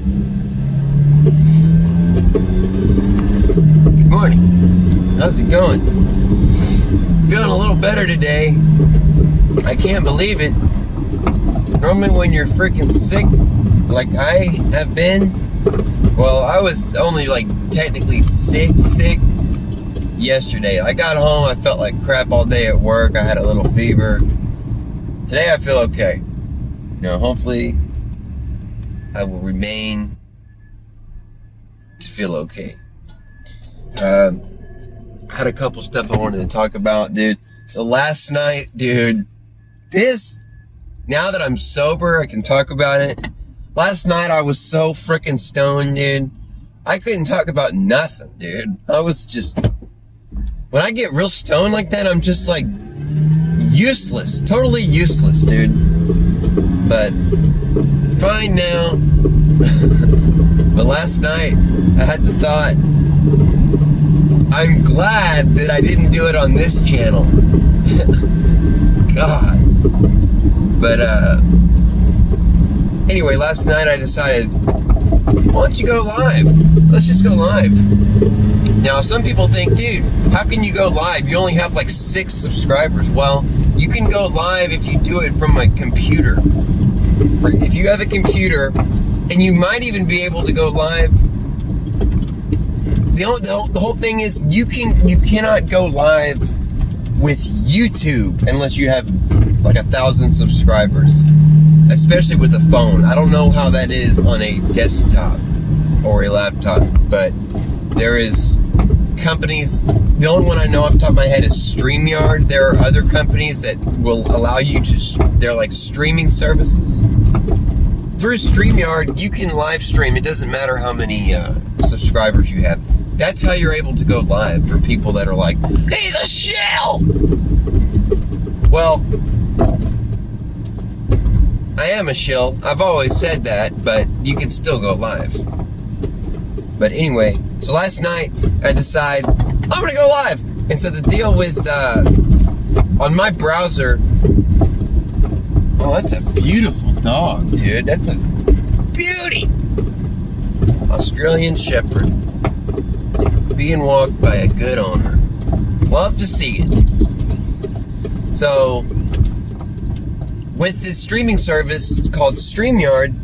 Good morning. How's it going? Feeling a little better today. I can't believe it. Normally when you're freaking sick, like I have been, well, I was only like technically sick yesterday. I got home, I felt like crap all day at work. I had a little fever. Today I feel okay. Hopefully I will remain to feel okay. I had a couple stuff I wanted to talk about, dude. So last night, dude, now that I'm sober, I can talk about it. Last night I was so freaking stoned, dude. I couldn't talk about nothing, dude. I was just, when I get real stoned like that, I'm just like useless, totally useless, dude. But fine now. But last night I had the thought, I'm glad that I didn't do it on this channel. God. But anyway, last night I decided, why don't you go live? Let's just go live. Now, some people think, dude, how can you go live? You only have like 6 subscribers. Well, you can go live if you do it from a computer. If you have a computer, and you might even be able to go live. The whole thing is you cannot go live with YouTube unless you have like 1,000 subscribers, especially with a phone. I don't know how that is on a desktop or a laptop, but there is companies. The only one I know off the top of my head is StreamYard. There are other companies that will allow you to, they're like streaming services. Through StreamYard, you can live stream. It doesn't matter how many subscribers you have. That's how you're able to go live for people that are like, he's a shill! Well, I am a shill. I've always said that, but you can still go live. But anyway, so last night I decided I'm gonna go live. And so the deal with, on my browser, oh, that's a beautiful dog, dude. That's a beauty. Australian Shepherd. Being walked by a good owner. Love to see it. So, with this streaming service called StreamYard,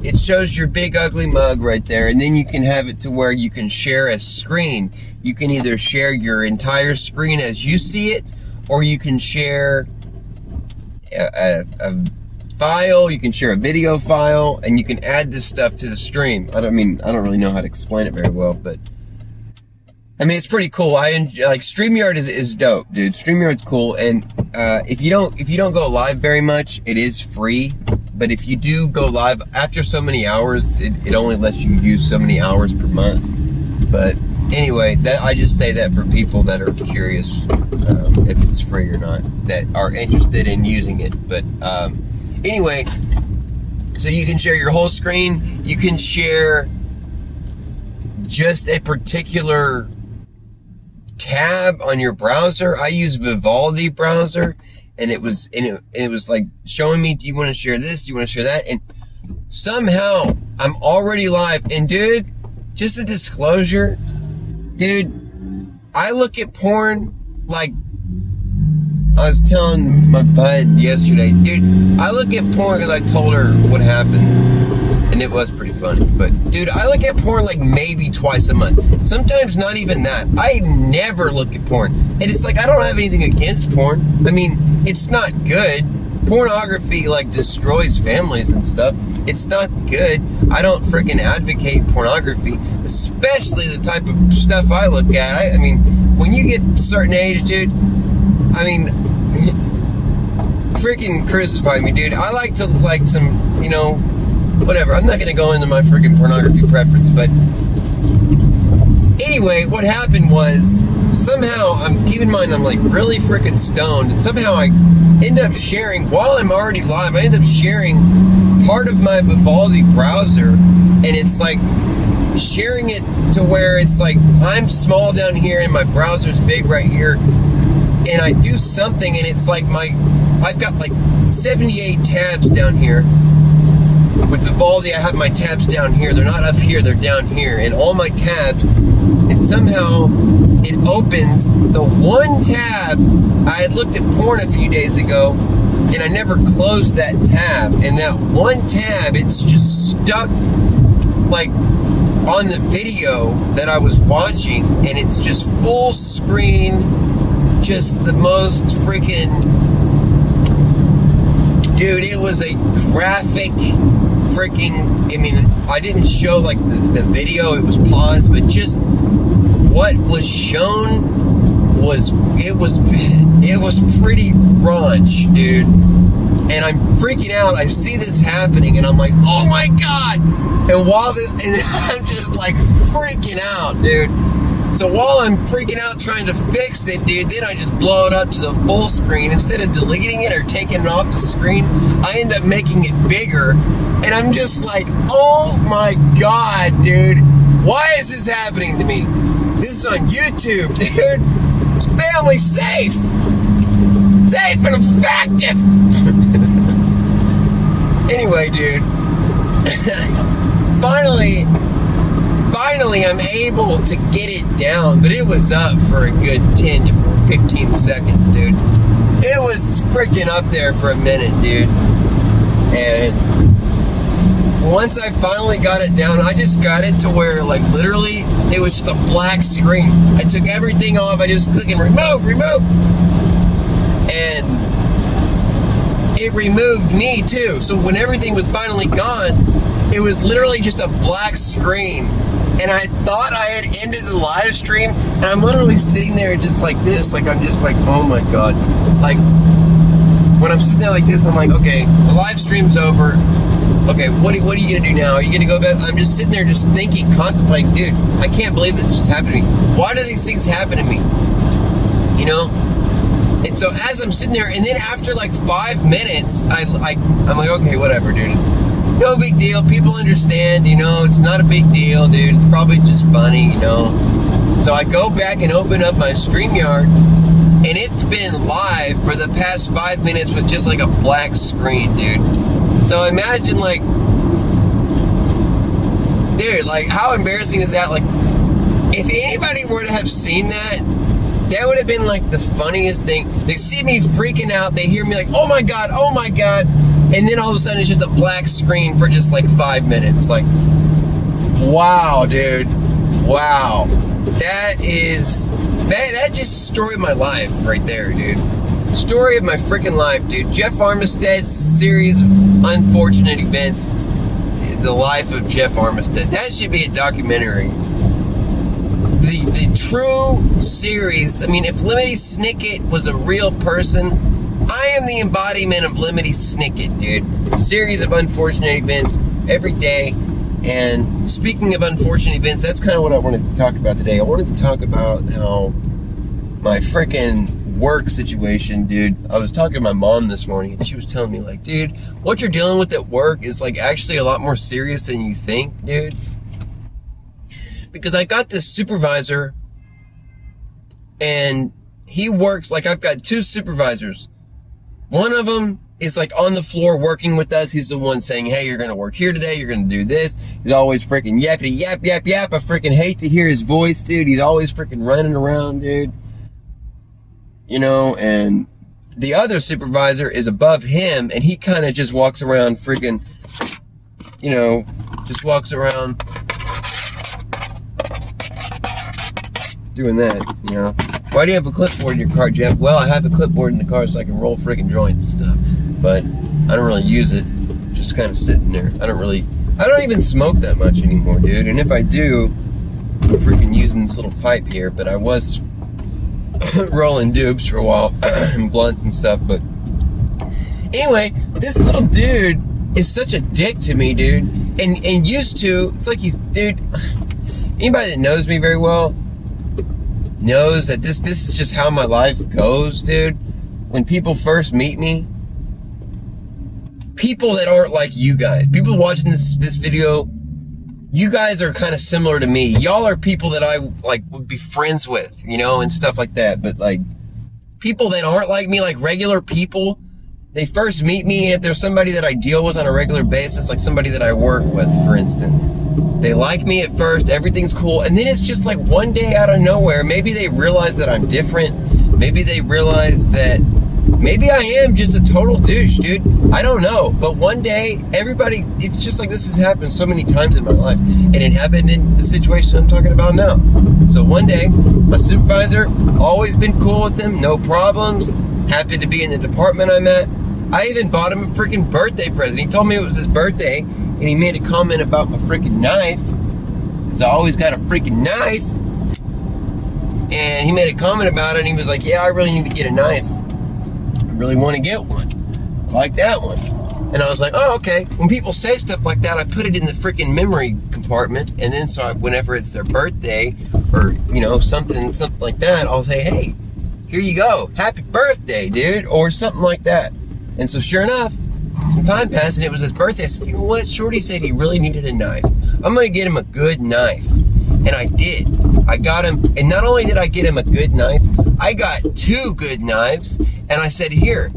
it shows your big ugly mug right there, and then you can have it to where you can share a screen. You can either share your entire screen as you see it, or you can share a file, you can share a video file, and you can add this stuff to the stream. I don't really know how to explain it very well, but it's pretty cool. Like StreamYard is dope, dude. StreamYard's cool, and if you don't go live very much, it is free. But if you do go live after so many hours, it only lets you use so many hours per month. But anyway, I just say that for people that are curious if it's free or not, that are interested in using it. But anyway, so you can share your whole screen. You can share just a particular tab on your browser. I use Vivaldi browser, and it was like showing me, do you want to share this? Do you want to share that? And somehow I'm already live. And dude, just a disclosure, dude, I look at porn like I was telling my bud yesterday, dude, I look at porn because I told her what happened, and it was pretty funny. But dude, I look at porn like maybe twice a month. Sometimes not even that. I never look at porn. And it's like, I don't have anything against porn. It's not good. Pornography like destroys families and stuff. It's not good. I don't freaking advocate pornography, especially the type of stuff I look at. When you get a certain age, dude, freaking crucify me, dude. I like to like some, whatever. I'm not going to go into my freaking pornography preference, but anyway, what happened was, somehow, keep in mind, I'm like really freaking stoned, and somehow I end up sharing, while I'm already live, I end up sharing part of my Vivaldi browser, and it's like sharing it to where it's like I'm small down here and my browser's big right here, and I do something and it's like I've got like 78 tabs down here with Vivaldi usually I have my tabs down here. They're not up here, they're down here. And all my tabs, and somehow it opens the one tab. I had looked at porn a few days ago, and I never closed that tab. And that one tab, it's just stuck like on the video that I was watching, and it's just full screen, just the most freaking, dude, it was a graphic freaking, I mean, I didn't show like the video, it was paused, but just what was shown was, it was pretty raunch, dude. And I'm freaking out. I see this happening, and I'm like, oh my god! And and I'm just like freaking out, dude. So while I'm freaking out trying to fix it, dude, then I just blow it up to the full screen. Instead of deleting it or taking it off the screen, I end up making it bigger. And I'm just like, oh my god, dude. Why is this happening to me? This is on YouTube, dude. It's family safe. Safe and effective. Anyway, dude. Finally, I'm able to get it down, but it was up for a good 10 to 15 seconds, dude. It was freaking up there for a minute, dude. And once I finally got it down, I just got it to where, like, literally, it was just a black screen. I took everything off, I just clicked and remove. And it removed me, too. So when everything was finally gone, it was literally just a black screen. And I thought I had ended the live stream, and I'm literally sitting there just like this, like I'm just like, oh my god. Like, when I'm sitting there like this, I'm like, okay, the live stream's over. Okay, what are you gonna do now? Are you gonna go back? I'm just sitting there just thinking, contemplating, dude, I can't believe this just happened to me. Why do these things happen to me? You know? And so as I'm sitting there, and then after like 5 minutes, I'm like, okay, whatever, dude. No big deal. People understand, you know, it's not a big deal, dude. It's probably just funny, you know. So I go back and open up my StreamYard, and it's been live for the past 5 minutes with just like a black screen, dude. So imagine, like, dude, like, how embarrassing is that? Like, if anybody were to have seen that, that would have been like the funniest thing. They see me freaking out, they hear me like, oh my god, and then all of a sudden it's just a black screen for just like 5 minutes. Like, wow, dude. Wow. That just story of my life right there, dude. Story of my freaking life, dude. Jeff Armistead's series of unfortunate events. The life of Jeff Armistead. That should be a documentary. The true series. I mean, if Lemony Snicket was a real person, I am the embodiment of Lemony Snicket, dude. Series of unfortunate events every day. And speaking of unfortunate events, that's kind of what I wanted to talk about today. I wanted to talk about how my freaking work situation, dude. I was talking to my mom this morning, and she was telling me, like, dude, what you're dealing with at work is, like, actually a lot more serious than you think, dude. Because I got this supervisor, and he works, like, I've got 2 supervisors. One of them is, like, on the floor working with us. He's the one saying, hey, you're going to work here today. You're going to do this. He's always freaking yappity yap. I freaking hate to hear his voice, dude. He's always freaking running around, dude. You know, and the other supervisor is above him, and he kind of just walks around freaking, you know, just walks around doing that, you know. Why do you have a clipboard in your car, Jeff? Well, I have a clipboard in the car so I can roll freaking joints and stuff, but I don't really use it. Just kind of sitting there. I don't even smoke that much anymore, dude. And if I do, I'm freaking using this little pipe here, but I was rolling dupes for a while and blunt and stuff. But anyway, this little dude is such a dick to me, dude. And used to, it's like he's, dude, anybody that knows me very well knows that this is just how my life goes, dude. When people first meet me, people that aren't like you guys, people watching this video, you guys are kind of similar to me. Y'all are people that I, like, would be friends with, you know, and stuff like that. But, like, people that aren't like me, like regular people, they first meet me, and if there's somebody that I deal with on a regular basis, like somebody that I work with, for instance, they like me at first, everything's cool, and then it's just like one day out of nowhere, maybe they realize that I'm different, maybe they realize that maybe I am just a total douche, dude. I don't know, but one day, everybody, it's just like this has happened so many times in my life, and it happened in the situation I'm talking about now. So one day, my supervisor, always been cool with him, no problems, happy to be in the department I'm at. I even bought him a freaking birthday present. He told me it was his birthday, and he made a comment about my freaking knife, because I always got a freaking knife, and he made a comment about it, and he was like, yeah, I really need to get a knife. I really want to get one. I like that one. And I was like, oh, okay. When people say stuff like that, I put it in the freaking memory compartment, and then so whenever it's their birthday, or, you know, something like that, I'll say, hey, here you go. Happy birthday, dude, or something like that. And so sure enough, some time passed and it was his birthday. I said, you know what? Shorty said he really needed a knife. I'm going to get him a good knife. And I did. I got him, and not only did I get him a good knife, I got 2 good knives, and I said, here,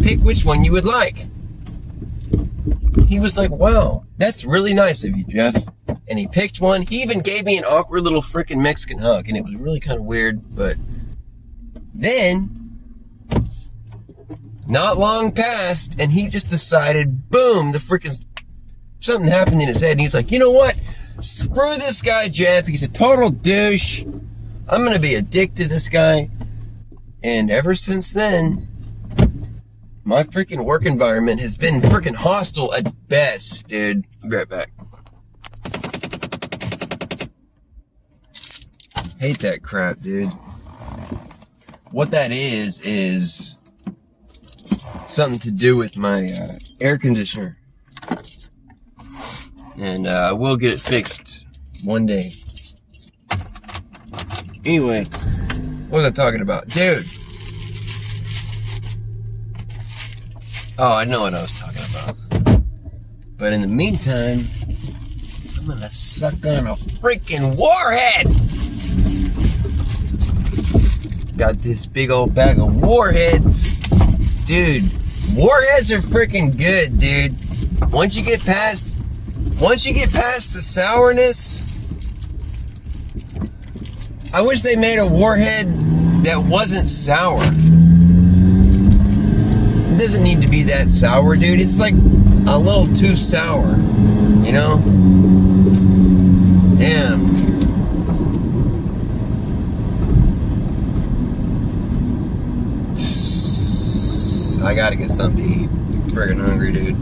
pick which one you would like. He was like, wow, that's really nice of you, Jeff. And he picked one. He even gave me an awkward little freaking Mexican hug, and it was really kind of weird, but then not long passed, and he just decided, boom, the freaking, something happened in his head, and he's like, you know what? Screw this guy, Jeff. He's a total douche. I'm going to be a dick to this guy. And ever since then, my freaking work environment has been freaking hostile at best, dude. I'll be right back. Hate that crap, dude. What that is something to do with my air conditioner. And we'll get it fixed one day. Anyway, what was I talking about? Dude. Oh, I know what I was talking about. But in the meantime, I'm gonna suck on a freaking warhead! Got this big old bag of warheads. Dude, warheads are freaking good, dude. Once you get past the sourness, I wish they made a warhead that wasn't sour. It doesn't need to be that sour, dude. It's like a little too sour, you know? Damn. I gotta get something to eat. I'm friggin' hungry, dude.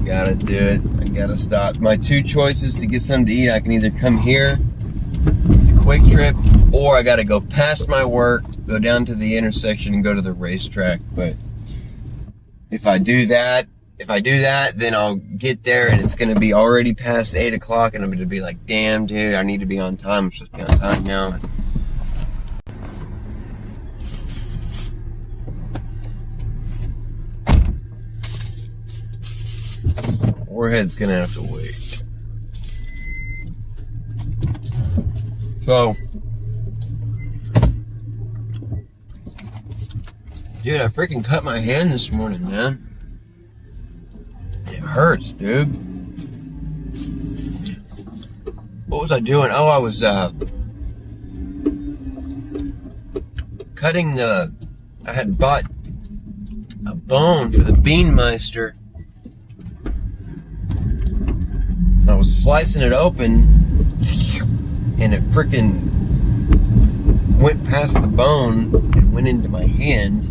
I gotta do it. I gotta stop. My 2 choices to get something to eat, I can either come here, it's a quick trip, or I gotta go past my work, go down to the intersection and go to the racetrack. But if I do that, then I'll get there and it's gonna be already past 8 o'clock, and I'm gonna be like, damn, dude, I need to be on time. I'm supposed to be on time now. Warhead's gonna have to wait. So, dude, I freaking cut my hand this morning, man. It hurts, dude. What was I doing? Oh, I was cutting I had bought a bone for the Beanmeister. I was slicing it open, and it freaking went past the bone and went into my hand.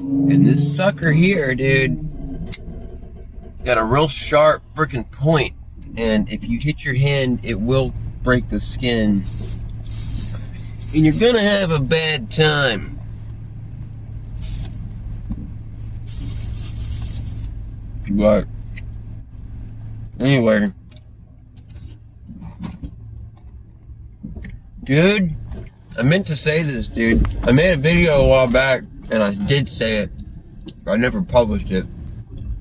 And this sucker here, dude, got a real sharp freaking point, and if you hit your hand, it will break the skin, and you're gonna have a bad time. But anyway, dude, I meant to say this, dude. I made a video a while back, and I did say it, but I never published it.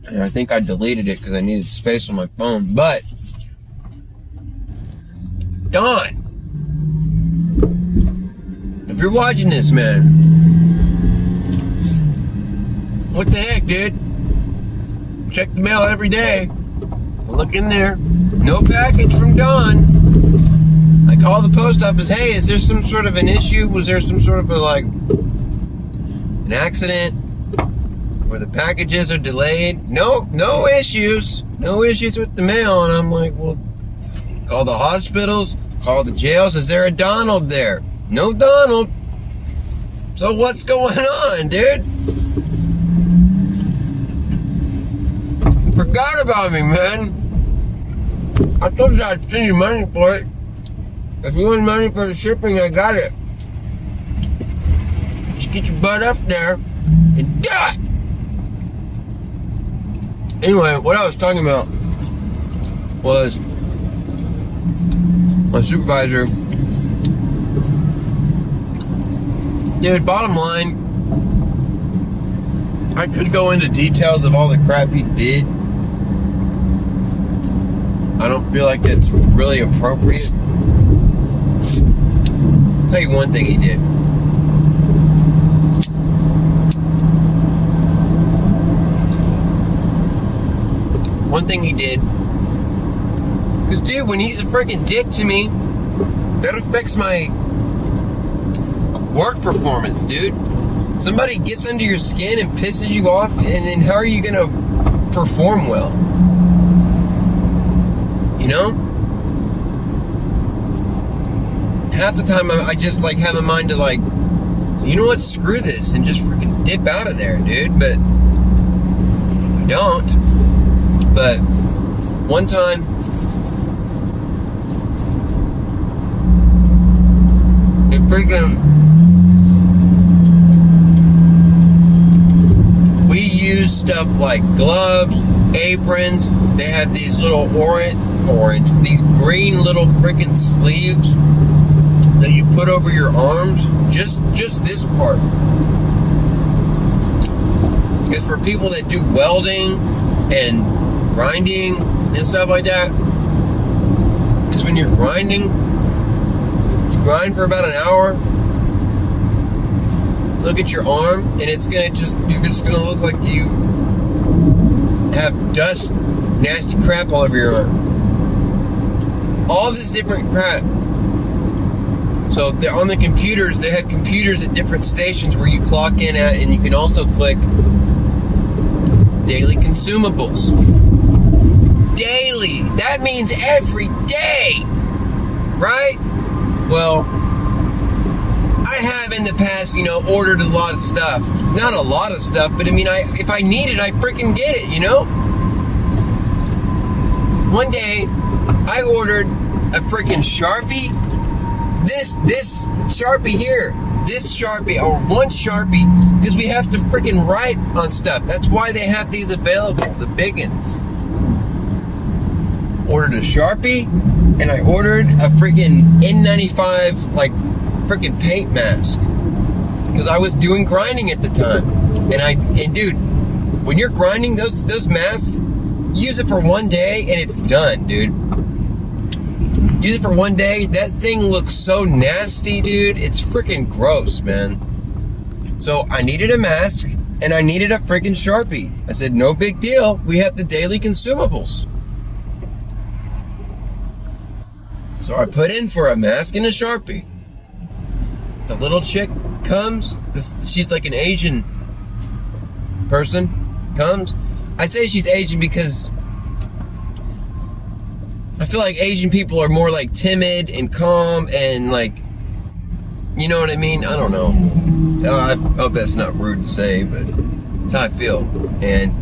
And I think I deleted it because I needed space on my phone. But, Don, if you're watching this, man, What the heck, dude? Check the mail every day. Look in there. No package from Don. I call the post office. Hey, is there some sort of an issue? Was there some sort of an accident where the packages are delayed? No issues. No issues with the mail. And I'm like, well, call the hospitals, call the jails. Is there a Donald there? No Donald. So what's going on, dude? You forgot about me, man. I told you I'd send you money for it. If you want money for the shipping, I got it. Just get your butt up there and do it. Anyway, what I was talking about was my supervisor. Dude, bottom line, I could go into details of all the crap he did. I don't feel like it's really appropriate. I'll tell you one thing he did. One thing he did. Because, dude, when he's a freaking dick to me, that affects my work performance, dude. Somebody gets under your skin and pisses you off, and then how are you going to perform well? You know? Half the time I just like have a mind to like, you know what, screw this, and just freaking dip out of there, dude. But I don't. But one time, it freaking, we use stuff like gloves, aprons. They have these little these green little freaking sleeves that you put over your arms. Just this part. It's for people that do welding and grinding and stuff like that. Because when you're grinding, you grind for about an hour. Look at your arm, and it's gonna you're just gonna look like you have dust, nasty crap all over your arm. All this different crap. So they're on the computers. They have computers at different stations where you clock in at, and you can also click daily consumables. Daily. That means every day, right? Well, I have in the past, ordered a lot of stuff. Not a lot of stuff, but I mean, if I need it, I freaking get it, One day, I ordered a freaking Sharpie. This Sharpie here. This Sharpie, or one Sharpie, because we have to freaking write on stuff. That's why they have these available, the big ones. Ordered a Sharpie, and I ordered a freaking N95, freaking paint mask. Because I was doing grinding at the time. And dude, when you're grinding, those masks, use it for one day, and it's done, dude. Use it for one day. That thing looks so nasty, dude. It's freaking gross, man. So I needed a mask and I needed a freaking Sharpie. I said, no big deal. We have the daily consumables. So I put in for a mask and a Sharpie. The little chick comes. She's like an Asian person. Comes. I say she's Asian because I feel like Asian people are more like timid and calm and you know what I mean? I don't know. I hope that's not rude to say, but that's how I feel. And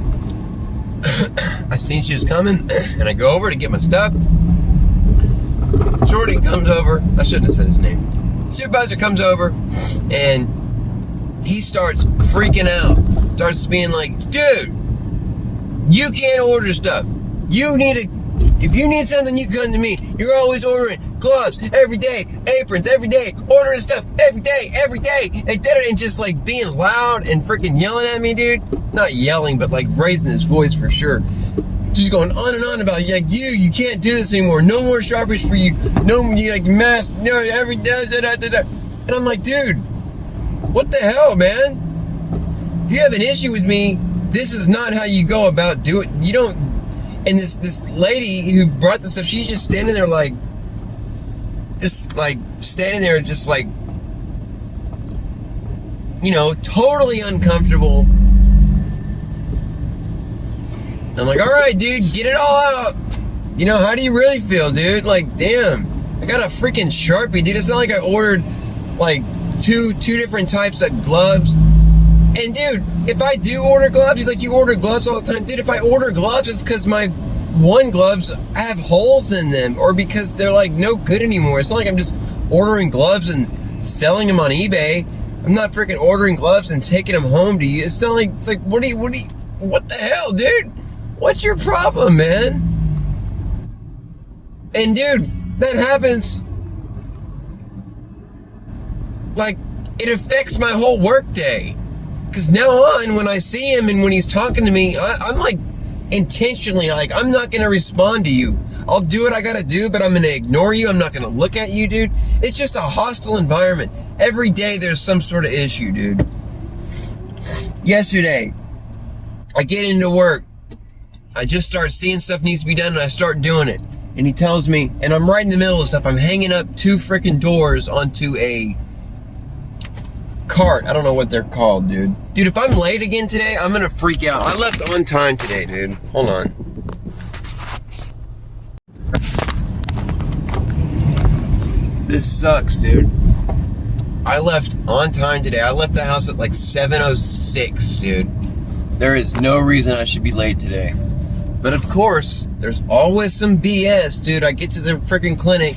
I seen she was coming, and I go over to get my stuff. Shorty comes over. I shouldn't have said his name. Supervisor comes over, and he starts freaking out. Starts being like, dude, you can't order stuff. If you need something, you come to me. You're always ordering gloves every day, aprons every day, ordering stuff every day, and just being loud and freaking yelling at me, dude. Not yelling, but raising his voice for sure. Just going on and on about you can't do this anymore. No more Sharpies for you. No more masks. No, every day. And I'm like, dude, what the hell, man? if you have an issue with me, this is not how you go about doing it. You don't. And this lady who brought this up, she's just standing there like, totally uncomfortable. I'm like, all right, dude, get it all out. How do you really feel, dude? Like, damn, I got a freaking Sharpie, dude. It's not like I ordered like two different types of gloves. And dude, if I do order gloves, he's like, you order gloves all the time. Dude, if I order gloves, it's because my one gloves have holes in them, or because they're like no good anymore. It's not like I'm just ordering gloves and selling them on eBay. I'm not freaking ordering gloves and taking them home to you. It's not like, it's like, what the hell, dude? What's your problem, man? And dude, that happens. Like, it affects my whole work day. Because now on, when I see him and when he's talking to me, I'm like, intentionally, like, I'm not going to respond to you. I'll do what I got to do, but I'm going to ignore you. I'm not going to look at you, dude. It's just a hostile environment. Every day there's some sort of issue, dude. Yesterday, I get into work. I just start seeing stuff needs to be done, and I start doing it. And he tells me, and I'm right in the middle of stuff. I'm hanging up 2 freaking doors onto a cart. I don't know what they're called, dude. Dude, if I'm late again today, I'm gonna freak out. I left on time today, dude. Hold on. This sucks, dude. I left on time today. I left the house at like 7:06, dude. There is no reason I should be late today. But of course, there's always some BS, dude. I get to the freaking clinic.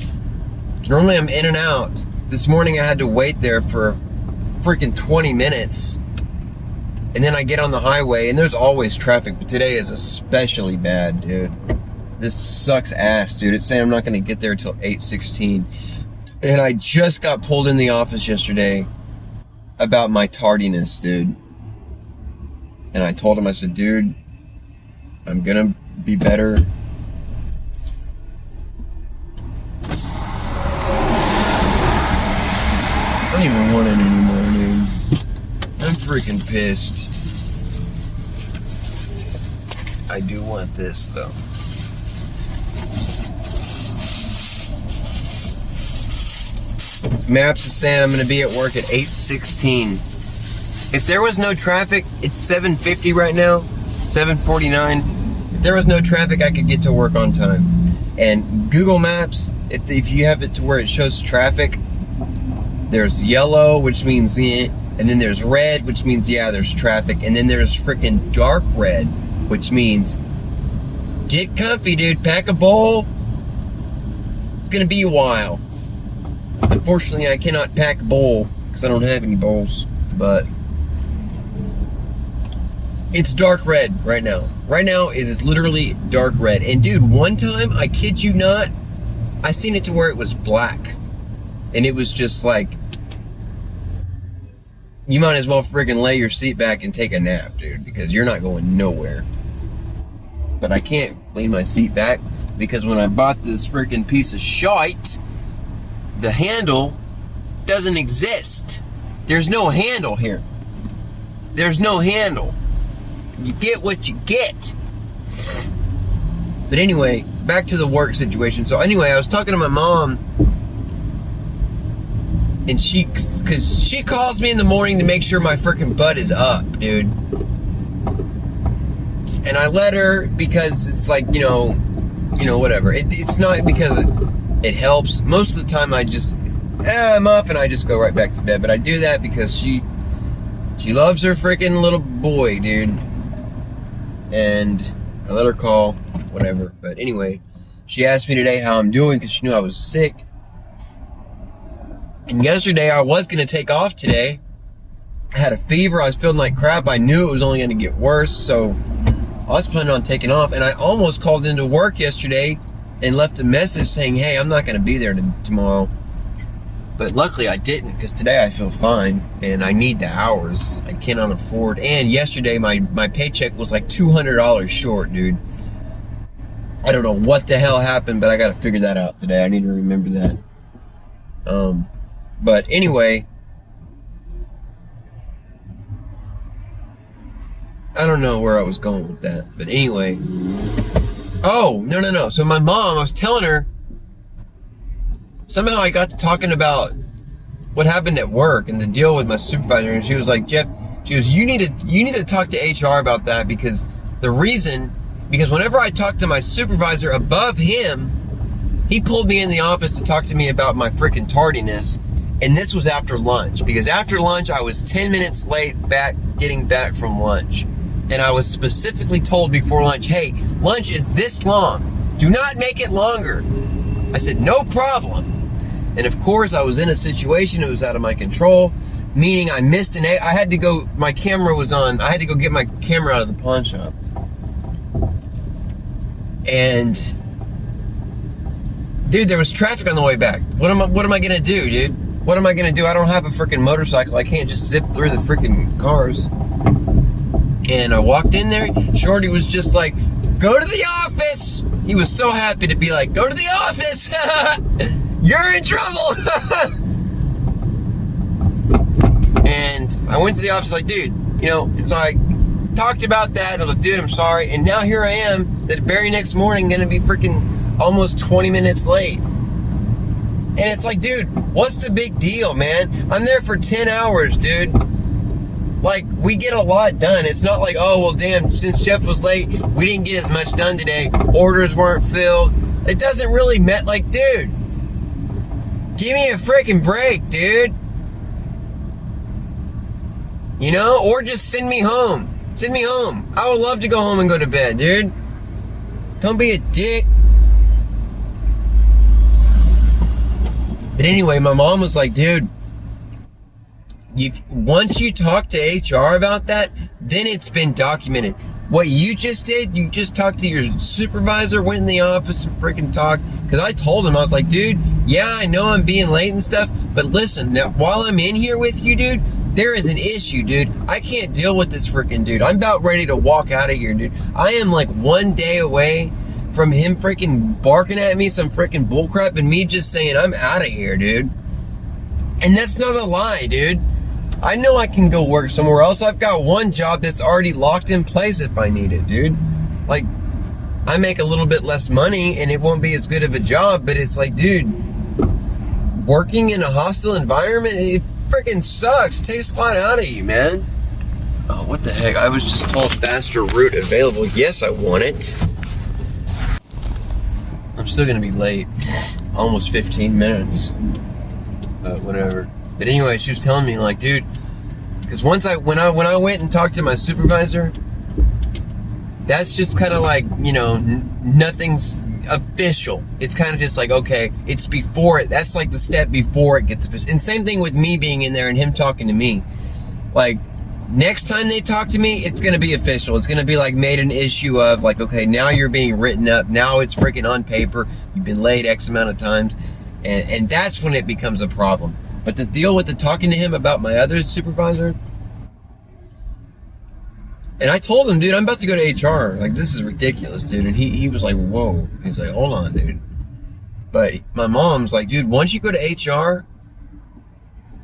Normally I'm in and out. This morning I had to wait there for freaking 20 minutes. And then I get on the highway, and there's always traffic, but today is especially bad, dude. This sucks ass, dude. It's saying I'm not going to get there until 8:16. And I just got pulled in the office yesterday about my tardiness, dude. And I told him, I said, dude, I'm going to be better. I don't even want it anymore, dude. I'm freaking pissed. I do want this, though. Maps is saying I'm going to be at work at 8:16. If there was no traffic, it's 7:50 right now, 7:49. If there was no traffic, I could get to work on time. And Google Maps, if you have it to where it shows traffic, there's yellow, which means yeah, and then there's red, which means yeah, there's traffic, and then there's freaking dark red, which means get comfy, dude. Pack a bowl. It's gonna be a while. Unfortunately, I cannot pack a bowl because I don't have any bowls, but it's dark red right now. Right now, it is literally dark red. And dude, one time, I kid you not, I seen it to where it was black. And it was just like, you might as well friggin' lay your seat back and take a nap, dude, because you're not going nowhere. But I can't lay my seat back because when I bought this friggin' piece of shite, the handle doesn't exist. There's no handle here. There's no handle. You get what you get. But anyway, back to the work situation. So anyway, I was talking to my mom, and cause she calls me in the morning to make sure my freaking butt is up, dude. And I let her because it's like, whatever. It's not because it helps. Most of the time I just, I'm up and I just go right back to bed. But I do that because she loves her freaking little boy, dude. And I let her call, whatever. But anyway, she asked me today how I'm doing because she knew I was sick. And yesterday I was going to take off today. I had a fever. I was feeling like crap. I knew it was only going to get worse. So I was planning on taking off. And I almost called into work yesterday and left a message saying, hey, I'm not going to be there tomorrow. But luckily I didn't, because today I feel fine and I need the hours. I cannot afford. And yesterday my paycheck was like $200 short, dude. I don't know what the hell happened, but I got to figure that out today. I need to remember that. But anyway, I don't know where I was going with that, but anyway. Oh, no. So my mom, I was telling her, somehow I got to talking about what happened at work and the deal with my supervisor, and she was like, Jeff, she goes, you need to talk to HR about that, because whenever I talked to my supervisor above him, he pulled me in the office to talk to me about my freaking tardiness, and this was after lunch, because after lunch I was 10 minutes late getting back from lunch, and I was specifically told before lunch, hey, lunch is this long, do not make it longer. I said, no problem. And of course I was in a situation that was out of my control, meaning I missed I had to go, my camera was on, I had to go get my camera out of the pawn shop. And dude, there was traffic on the way back. What am I gonna do, dude? What am I gonna do? I don't have a freaking motorcycle. I can't just zip through the freaking cars. And I walked in there. Shorty was just like, go to the office. He was so happy to be like, go to the office. You're in trouble. And I went to the office like, dude, so I talked about that. And I was like, dude, I'm sorry. And now here I am, the very next morning, gonna be freaking almost 20 minutes late. And it's like, dude, what's the big deal, man? I'm there for 10 hours, dude. Like, we get a lot done. It's not like, oh, well, damn, since Jeff was late, we didn't get as much done today. Orders weren't filled. It doesn't really matter. Like, dude, give me a freaking break, dude. Or just send me home. Send me home. I would love to go home and go to bed, dude. Don't be a dick. But anyway, my mom was like, dude, once you talk to HR about that, then it's been documented. What you just did, you just talked to your supervisor, went in the office and freaking talked. Because I told him, I was like, dude, yeah, I know I'm being late and stuff, but listen, now, while I'm in here with you, dude, there is an issue, dude. I can't deal with this freaking dude. I'm about ready to walk out of here, dude. I am like one day away from him freaking barking at me some freaking bullcrap and me just saying, I'm out of here, dude. And that's not a lie, dude. I know I can go work somewhere else. I've got one job that's already locked in place if I need it, dude. Like, I make a little bit less money and it won't be as good of a job, but it's like, dude, working in a hostile environment, it freaking sucks. It takes a lot out of you, man. Oh, what the heck? I was just told faster route available. Yes, I want it. I'm still gonna be late. Almost 15 minutes. Whatever. But anyway, she was telling me, like, dude, because when I went and talked to my supervisor, that's just kind of like, nothing's official. It's kind of just like, okay, it's before it. That's like the step before it gets official. And same thing with me being in there and him talking to me. Like, next time they talk to me, it's going to be official. It's going to be like made an issue of like, okay, now you're being written up. Now it's freaking on paper. You've been late X amount of times. And that's when it becomes a problem. But the deal with the talking to him about my other supervisor, and I told him, dude, I'm about to go to HR. Like, this is ridiculous, dude. And he was like, whoa. He's like, hold on, dude. But my mom's like, dude, once you go to HR,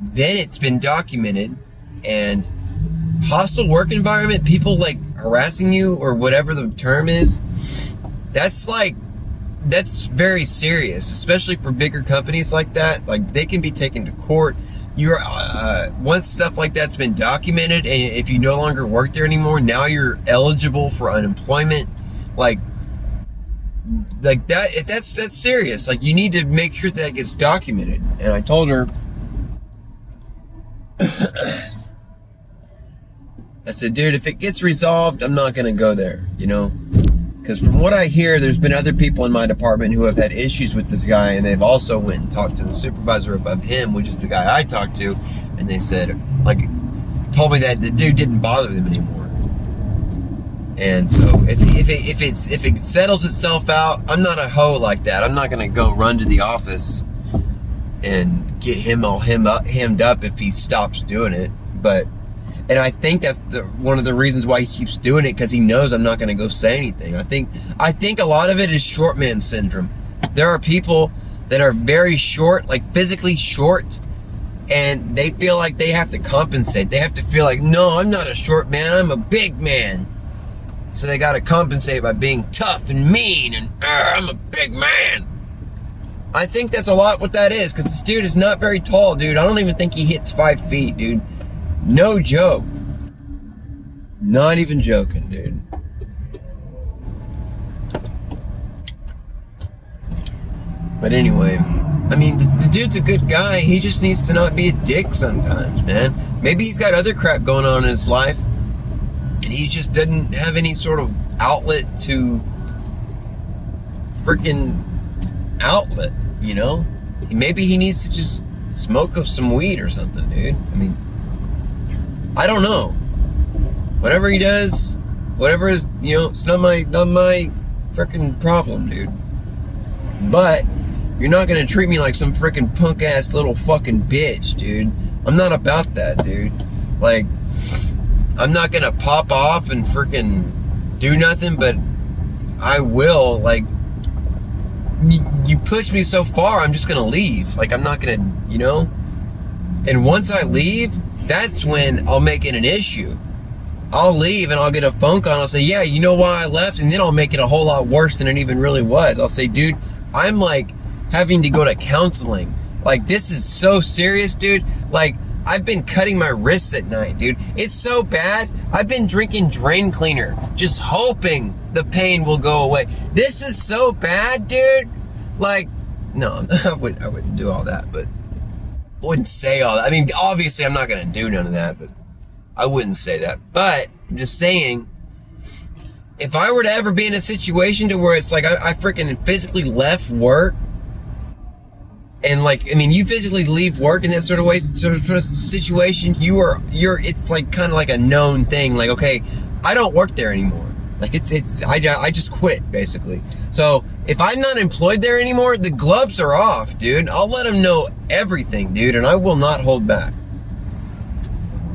then it's been documented. And hostile work environment, people like harassing you or whatever the term is, that's very serious, especially for bigger companies like that. Like, they can be taken to court. You're once stuff like that's been documented, and if you no longer work there anymore, now you're eligible for unemployment. Like that. That's serious. Like, you need to make sure that gets documented. And I told her, I said, dude, if it gets resolved, I'm not gonna go there. Because from what I hear, there's been other people in my department who have had issues with this guy, and they've also went and talked to the supervisor above him, which is the guy I talked to, and they said, like, told me that the dude didn't bother them anymore. And so if it settles itself out, I'm not a hoe like that. I'm not gonna go run to the office and get him all hemmed up if he stops doing it. And I think that's one of the reasons why he keeps doing it, because he knows I'm not going to go say anything. I think a lot of it is short man syndrome. There are people that are very short, like physically short, and they feel like they have to compensate. They have to feel like, no, I'm not a short man, I'm a big man. So they gotta compensate by being tough and mean and, I'm a big man. I think that's a lot what that is, because this dude is not very tall, dude. I don't even think he hits 5 feet, dude. No joke. Not even joking, dude. But anyway, I mean, the dude's a good guy. He just needs to not be a dick sometimes, man. Maybe he's got other crap going on in his life, and he just doesn't have any sort of outlet to freaking outlet, you know? Maybe he needs to just smoke up some weed or something, dude. I mean, I don't know. Whatever he does, whatever is, you know, it's not my freaking problem, dude. But you're not gonna treat me like some freaking punk ass little fucking bitch, dude. I'm not about that, dude. Like, I'm not gonna pop off and freaking do nothing, but I will, like, you push me so far, I'm just gonna leave. Like, I'm not gonna, you know? And once I leave, that's when I'll make it an issue. I'll leave and I'll get a phone call and I'll say, yeah, you know why I left? And then I'll make it a whole lot worse than it even really was. I'll say, dude, I'm like having to go to counseling. Like, this is so serious, dude. Like, I've been cutting my wrists at night, dude. It's so bad. I've been drinking drain cleaner, just hoping the pain will go away. This is so bad, dude. Like, no, I wouldn't do all that, but I wouldn't say all that. I mean, obviously I'm not going to do none of that, but I wouldn't say that. But I'm just saying, if I were to ever be in a situation to where it's like I freaking physically left work, and like, I mean, you physically leave work in that sort of way, sort of situation, you're it's like kind of like a known thing. Like, okay, I don't work there anymore. Like, I just quit, basically. So if I'm not employed there anymore, the gloves are off, dude. I'll let them know everything, dude, and I will not hold back.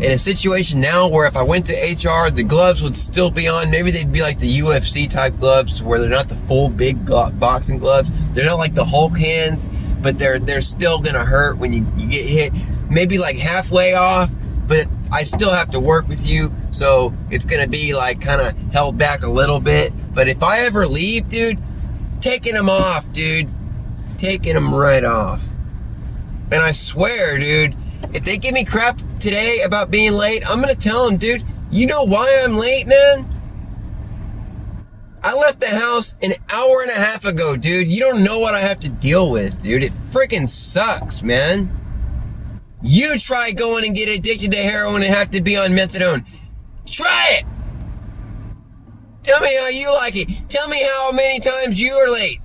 In a situation now where if I went to HR, the gloves would still be on. Maybe they'd be like the UFC type gloves, where they're not the full big boxing gloves. They're not like the Hulk hands, but they're still gonna hurt when you get hit. Maybe like halfway off, but I still have to work with you, so it's gonna be like kind of held back a little bit. But if I ever leave, dude, taking them off, dude. Taking them right off. And I swear, dude, if they give me crap today about being late, I'm gonna tell them, dude, you know why I'm late, man? I left the house an hour and a half ago, dude. You don't know what I have to deal with, dude. It freaking sucks, man. You try going and get addicted to heroin and have to be on methadone. Try it! Tell me how you like it. Tell me how many times you are late.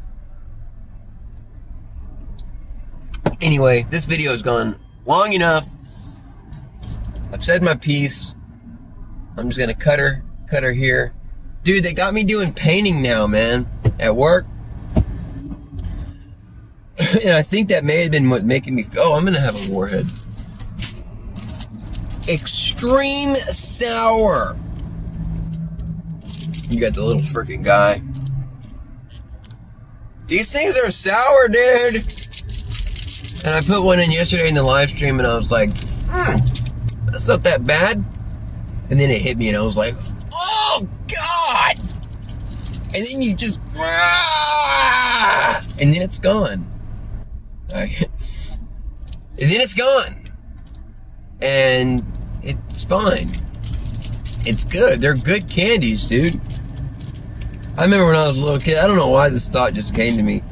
Anyway, this video has gone long enough. I've said my piece. I'm just gonna cut her here. Dude, they got me doing painting now, man, at work. And I think that may have been what making me feel, oh, I'm gonna have a warhead. Extreme sour. You got the little freaking guy. These things are sour, dude. And I put one in yesterday in the live stream and I was like, that's not that bad. And then it hit me and I was like, oh God. And then you just, and then it's gone. And then it's gone. And it's fine. It's good. They're good candies, dude. I remember when I was a little kid, I don't know why this thought just came to me.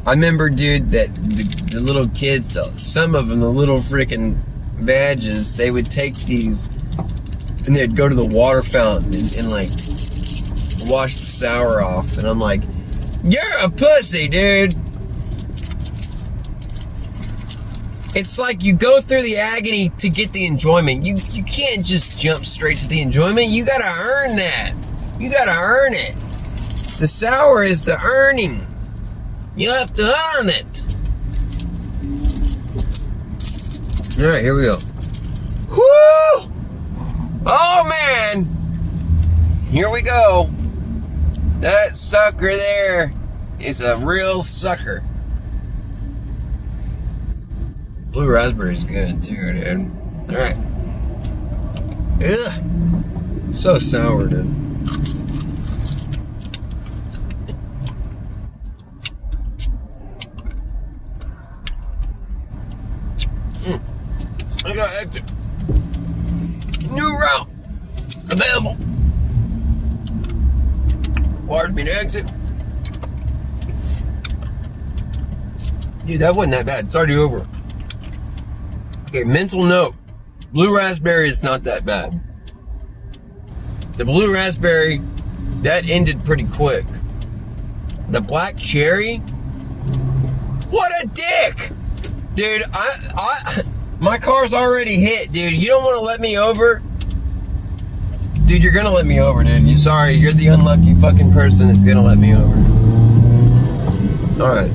I remember, dude, that the little kids, some of them, the little freaking badges, they would take these and they'd go to the water fountain and like wash the sour off. And I'm like, you're a pussy, dude. It's like you go through the agony to get the enjoyment. You can't just jump straight to the enjoyment. You gotta earn that. You gotta earn it. The sour is the earning. You have to earn it. Alright, here we go. Woo! Oh man! Here we go. That sucker there is a real sucker. Blue raspberry's good too, dude. Alright. Ugh. So sour, dude. I got active. New route available. Required me to exit. Dude, that wasn't that bad. It's already over. Okay, mental note. Blue raspberry is not that bad. The blue raspberry, that ended pretty quick. The black cherry, what a dick! Dude, my car's already hit, dude. You don't want to let me over? Dude, you're gonna let me over, dude. You're sorry. You're the unlucky fucking person that's gonna let me over. Alright.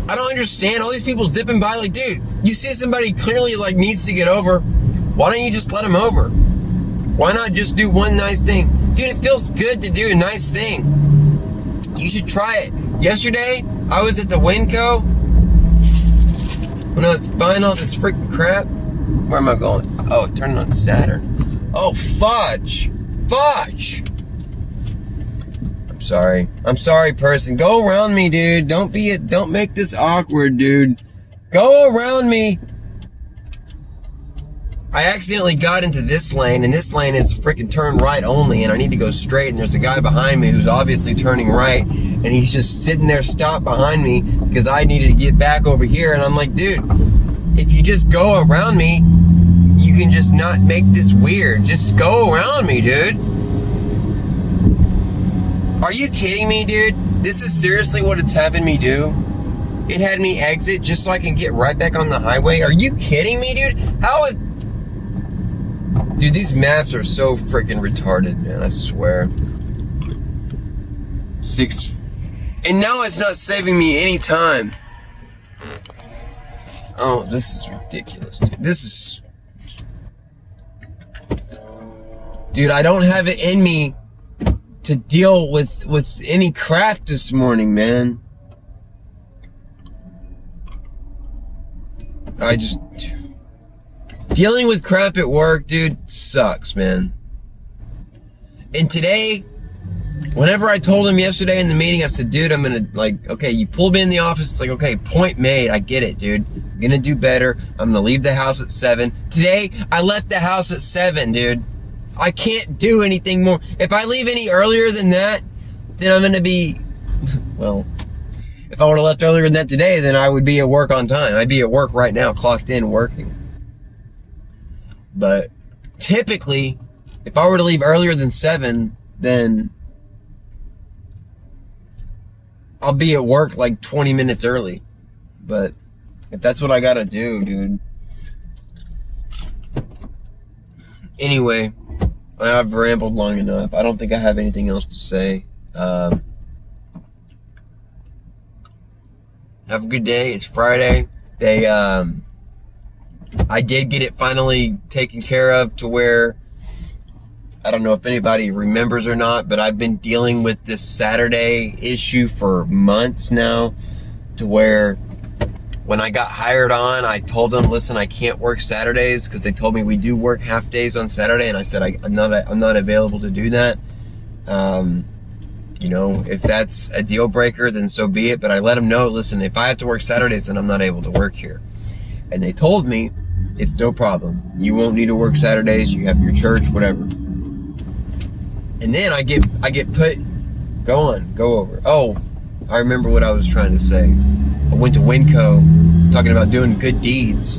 I don't understand. All these people zipping by like, dude, you see somebody clearly like needs to get over. Why don't you just let them over? Why not just do one nice thing? Dude, it feels good to do a nice thing. You should try it. Yesterday, I was at the Winco when I was buying all this freaking crap. Where am I going? Oh, it turned on Saturn. Oh, fudge. Fudge. I'm sorry, person. Go around me, dude. Don't make this awkward, dude. Go around me. I accidentally got into this lane, and this lane is a freaking turn right only, and I need to go straight, and there's a guy behind me who's obviously turning right, and he's just sitting there stopped behind me because I needed to get back over here, and I'm like, dude, if you just go around me, you can just not make this weird. Just go around me, dude. Are you kidding me, dude? This is seriously what it's having me do? It had me exit just so I can get right back on the highway? Are you kidding me, dude? How is... Dude, these maps are so freaking retarded, man. I swear. And now it's not saving me any time. Oh, this is ridiculous, dude. This is... Dude, I don't have it in me to deal with any crap this morning, man. Dealing with crap at work, dude, sucks, man. And today, whenever I told him yesterday in the meeting, I said, dude, I'm gonna, like, okay, you pulled me in the office. It's like, okay, point made. I get it, dude. I'm gonna do better. I'm gonna leave the house at 7. Today, I left the house at 7, dude. I can't do anything more. If I leave any earlier than that, then I'm gonna be, well, if I would have left earlier than that today, then I would be at work on time. I'd be at work right now, clocked in, working. But typically, if I were to leave earlier than 7, then I'll be at work like 20 minutes early. But if that's what I gotta do, dude. Anyway, I've rambled long enough. I don't think I have anything else to say. Have a good day. It's Friday. I did get it finally taken care of to where, I don't know if anybody remembers or not, but I've been dealing with this Saturday issue for months now, to where when I got hired on, I told them, listen, I can't work Saturdays, because they told me we do work half days on Saturday, and I said I'm not available to do that. You know, if that's a deal breaker, then so be it. But I let them know, listen, if I have to work Saturdays, then I'm not able to work here. And they told me, it's no problem. You won't need to work Saturdays. You have your church, whatever. And then I get put, go over. Oh, I remember what I was trying to say. I went to Winco, talking about doing good deeds.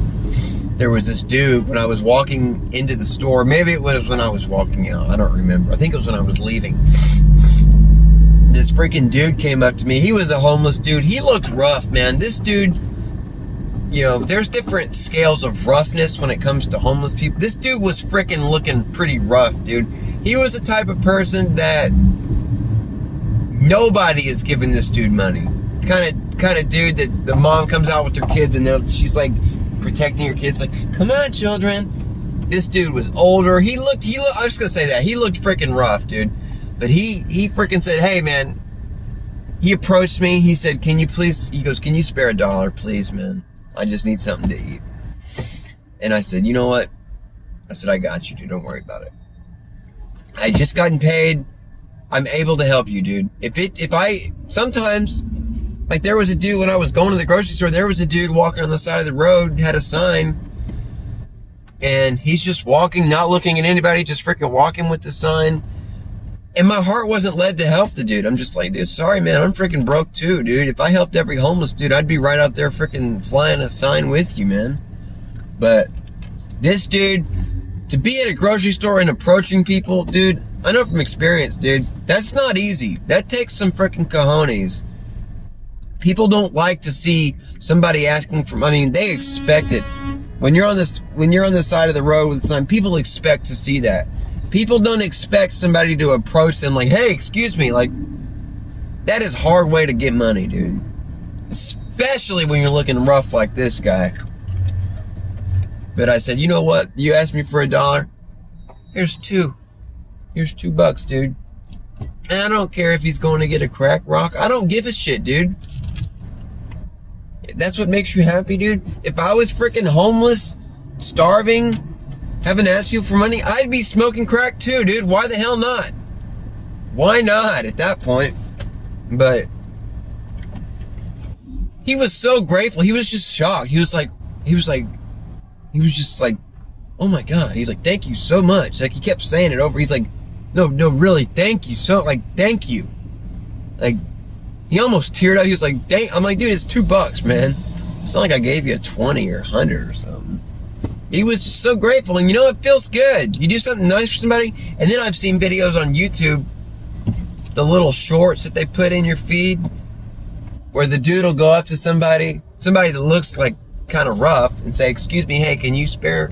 There was this dude, when I was walking into the store, maybe it was when I was walking out, I don't remember. I think it was when I was leaving. This freaking dude came up to me. He was a homeless dude. He looked rough, man. This dude, you know, there's different scales of roughness when it comes to homeless people. This dude was freaking looking pretty rough, dude. He was the type of person that nobody is giving this dude money. Kind of dude that the mom comes out with her kids and she's like protecting her kids, like, come on, children. This dude was older. He looked, I was gonna say that. He looked freaking rough, dude. But he freaking said, hey, man. He approached me. He said, can you please, he goes, can you spare $1, please, man? I just need something to eat. And I said, you know what? I said, I got you, dude. Don't worry about it. I just gotten paid. I'm able to help you, dude. Sometimes, like there was a dude when I was going to the grocery store, there was a dude walking on the side of the road, had a sign, and he's just walking, not looking at anybody, just freaking walking with the sign. And my heart wasn't led to help the dude. I'm just like, dude, sorry, man. I'm freaking broke too, dude. If I helped every homeless dude, I'd be right out there freaking flying a sign with you, man. But this dude, to be at a grocery store and approaching people, dude, I know from experience, dude, that's not easy. That takes some freaking cojones. People don't like to see somebody asking for, they expect it. When you're on the side of the road with a sign, people expect to see that. People don't expect somebody to approach them like, hey, excuse me. Like, that is a hard way to get money, dude. Especially when you're looking rough like this guy. But I said, you know what? You asked me for $1. Here's $2. Here's $2, dude. And I don't care if he's going to get a crack rock. I don't give a shit, dude. That's what makes you happy, dude. If I was freaking homeless, starving, haven't asked you for money, I'd be smoking crack too, dude. Why the hell not? Why not at that point? But he was so grateful. He was just shocked. He was just like, oh my God. He's like, thank you so much. Like he kept saying it over. He's like, no, really, thank you. Thank you. Like, he almost teared up. He was like, dang. I'm like, dude, it's $2, man. It's not like I gave you a 20 or 100 or something. He was just so grateful, and you know, it feels good. You do something nice for somebody, and then I've seen videos on YouTube, the little shorts that they put in your feed, where the dude will go up to somebody that looks like kind of rough, and say, excuse me, hey, can you spare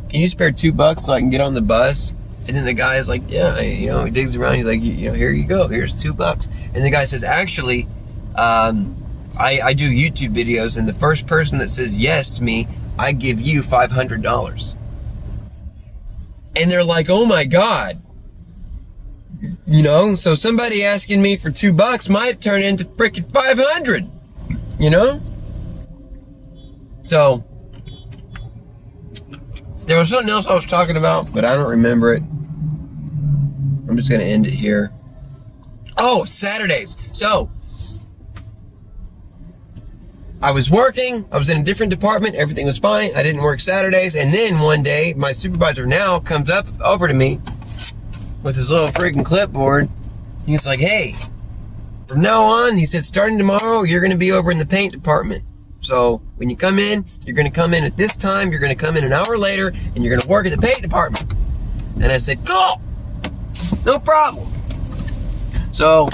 $2 so I can get on the bus? And then the guy is like, yeah, he digs around, he's like, here you go, here's $2. And the guy says, actually, I do YouTube videos, and the first person that says yes to me, I give you $500. And they're like, oh my God. So somebody asking me for $2 might turn into freaking 500, So, there was something else I was talking about, but I don't remember it. I'm just going to end it here. Oh, Saturdays. So, I was working, I was in a different department, everything was fine, I didn't work Saturdays, and then one day, my supervisor now comes over to me with his little freaking clipboard. He's like, hey, from now on, he said, starting tomorrow, you're going to be over in the paint department. So, when you come in, you're going to come in at this time, you're going to come in an hour later, and you're going to work at the paint department. And I said, cool, no problem. So,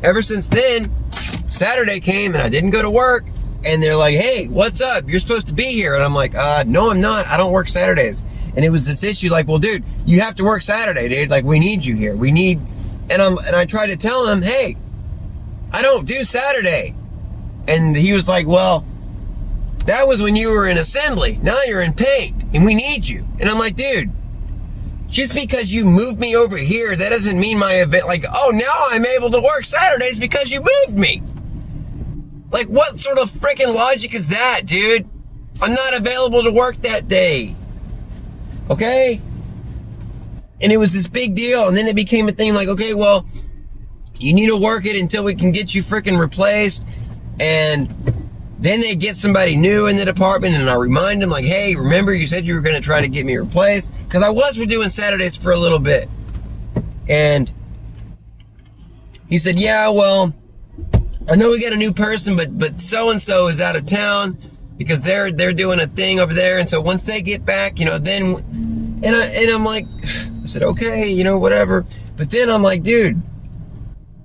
ever since then, Saturday came, and I didn't go to work. And they're like, hey, what's up? You're supposed to be here. And I'm like, no, I'm not. I don't work Saturdays. And it was this issue like, well, dude, you have to work Saturday, dude. Like, we need you here. And I tried to tell him, hey, I don't do Saturday. And he was like, well, that was when you were in assembly. Now you're in paint and we need you. And I'm like, dude, just because you moved me over here, that doesn't mean my event, like, oh, now I'm able to work Saturdays because you moved me. Like, what sort of freaking logic is that, dude? I'm not available to work that day. Okay? And it was this big deal, and then it became a thing like, okay, well, you need to work it until we can get you freaking replaced, and then they get somebody new in the department, and I remind them, like, hey, remember you said you were going to try to get me replaced? Because I was doing Saturdays for a little bit. And he said, yeah, well, I know we got a new person, but so-and-so is out of town because they're doing a thing over there. And so once they get back, then, and I'm like, I said, okay, whatever. But then I'm like, dude,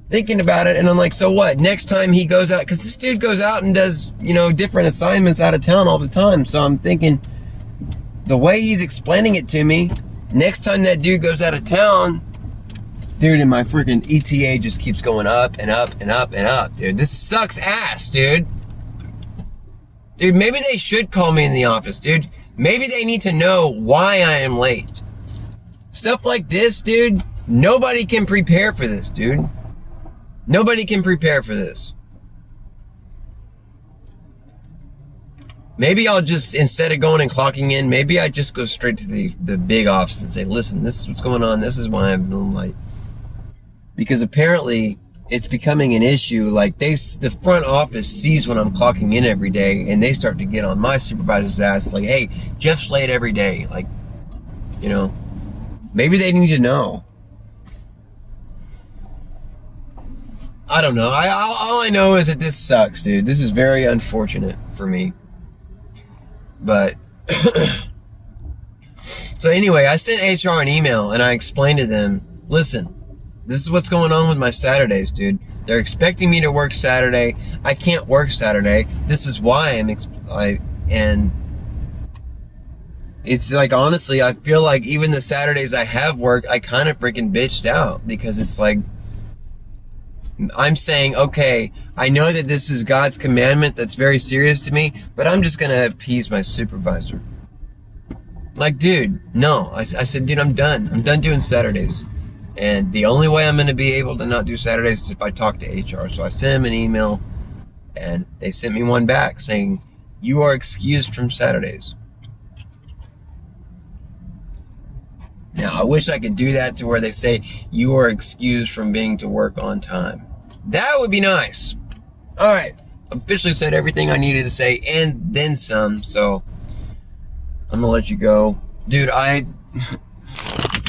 thinking about it, and I'm like, so what? Next time he goes out, because this dude goes out and does, different assignments out of town all the time. So I'm thinking, the way he's explaining it to me, next time that dude goes out of town, dude, and my freaking ETA just keeps going up and up and up and up, dude. This sucks ass, dude. Dude, maybe they should call me in the office, dude. Maybe they need to know why I am late. Stuff like this, dude, nobody can prepare for this, dude. Nobody can prepare for this. Maybe I'll just, instead of going and clocking in, maybe I just go straight to the big office and say, listen, this is what's going on. This is why I'm doing late. Because apparently it's becoming an issue. Like the front office sees when I'm clocking in every day, and they start to get on my supervisor's ass. Like, hey, Jeff's late every day. Like, you know, maybe they need to know. I don't know. All I know is that this sucks, dude. This is very unfortunate for me. But, so anyway, I sent HR an email and I explained to them, listen, this is what's going on with my Saturdays, dude. They're expecting me to work Saturday. I can't work Saturday. This is why and it's like, honestly, I feel like even the Saturdays I have work, I kind of freaking bitched out, because it's like, I'm saying, okay, I know that this is God's commandment that's very serious to me, but I'm just going to appease my supervisor. Like, dude, no. I said, dude, I'm done. I'm done doing Saturdays. And the only way I'm going to be able to not do Saturdays is if I talk to HR. So I sent him an email, and they sent me one back saying, you are excused from Saturdays. Now, I wish I could do that to where they say, you are excused from being to work on time. That would be nice. All right. Officially said everything I needed to say and then some. So I'm going to let you go. Dude,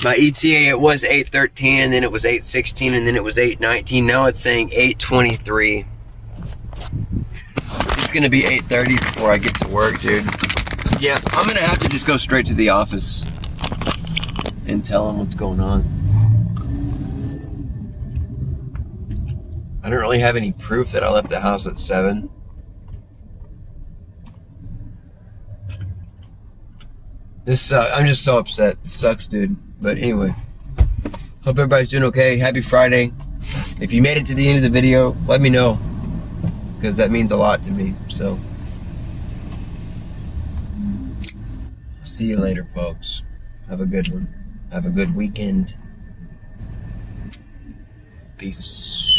my ETA, it was 8:13, and then it was 8:16, and then it was 8:19. Now it's saying 8:23. It's going to be 8:30 before I get to work, dude. Yeah, I'm going to have to just go straight to the office and tell them what's going on. I don't really have any proof that I left the house at 7. I'm just so upset. This sucks, dude. But anyway, hope everybody's doing okay. Happy Friday. If you made it to the end of the video, let me know, because that means a lot to me. So, see you later, folks. Have a good one. Have a good weekend. Peace.